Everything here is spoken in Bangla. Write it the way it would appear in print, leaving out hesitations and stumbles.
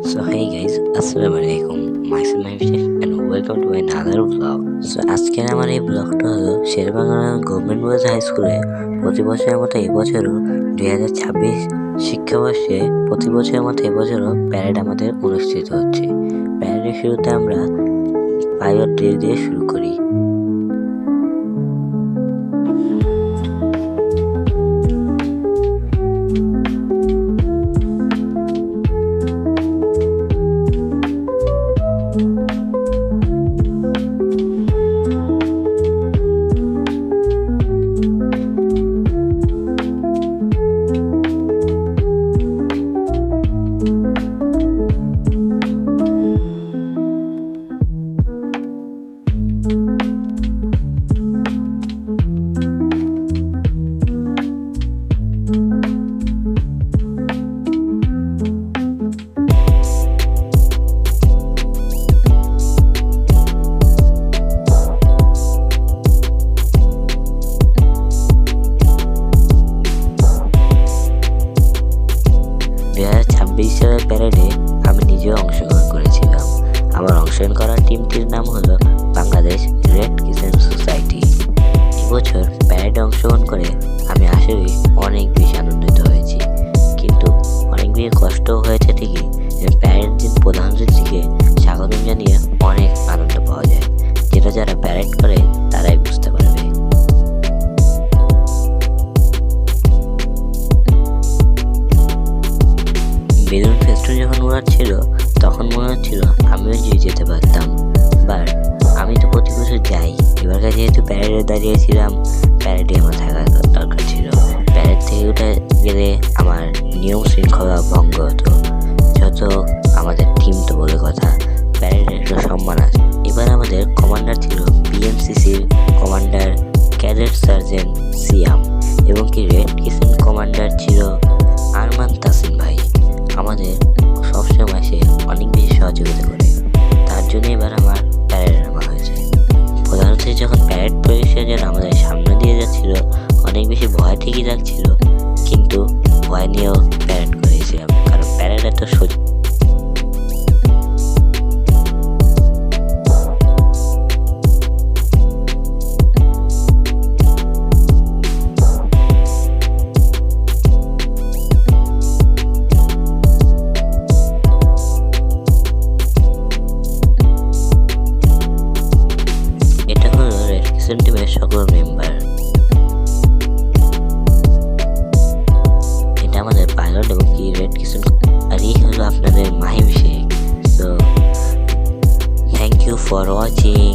So hey guys, Assalamualaikum. Myself Mahifshek and welcome to another vlog. So আজকের আমার এই ব্লগটা হলো শেরেবাংলা গভর্নমেন্ট বয়েজ হাই স্কুলে প্রতি বছরের মতো এবছরও 2026 শিক্ষাবর্ষে প্রতি বছরের মতো এবছরও প্যারেড আমাদের অনুষ্ঠিত হচ্ছে। প্যারেডের শুরুতে আমরা পাইলট ড্রিল দিয়ে শুরু করি। সালের প্যারেডে আমি নিজেও অংশগ্রহণ করেছিলাম। আমার অংশগ্রহণ করার টিমটির নাম হলো বাংলাদেশ রেড ক্রিসেন্ট সোসাইটি। এবছর প্যারেডে অংশগ্রহণ করে আমি আসলেই অনেক বেশি আনন্দিত হয়েছি, কিন্তু অনেক বেশি কষ্টও হয়েছে ঠিকই। প্যারেড দিন প্রধান অতিথিকে স্বাগতম জানিয়ে অনেক আনন্দ পাওয়া যায়, যেটা যারা প্যারেড করে তারাই বুঝতে পারবে। বেলুন ফেস্টুন যখন উড়াচ্ছিল তখন মনে হচ্ছিল আমিও যেতে পারতাম, বাট আমি তো প্রতি বছর যাই। এবারকার যেহেতু প্যারেডে দাঁড়িয়েছিলাম, প্যারেডে আমার থাকার দরকার ছিল। প্যারেড থেকে উঠে গেলে আমার নিয়ম শৃঙ্খলা ভঙ্গ হতো। যত আমাদের টিম তো বলে কথা, প্যারেডের একটা সম্মান আছে। এবার আমাদের কমান্ডার ছিল পিএমসিসির কমান্ডার ক্যাডেট সার্জেন্ট সিয়াম, এবং কি রেড ক্রিসেন্ট কমান্ডার ছিল আরমান তাসিম ভাই। আমাদের সবসময় সে অনেক বেশি সহযোগিতা করে, তার জন্য এবার আমার প্যারেডে নামা হয়েছে। প্রধান অতিথি যখন প্যারেড পরিষেবা যেন আমাদের সামনে দিয়ে যাচ্ছিল, অনেক বেশি ভয় ঠিকই লাগছিল, কিন্তু ভয় নিয়েও প্যারেড করেছিলাম, কারণ প্যারেড এত সোজা। টিমের সকল মেম্বার, এটা আমাদের পাইলট এবং কি রেড কিসেন্ট, আর এই হলো আপনাদের Mahim Sheikh. So thank you for watching.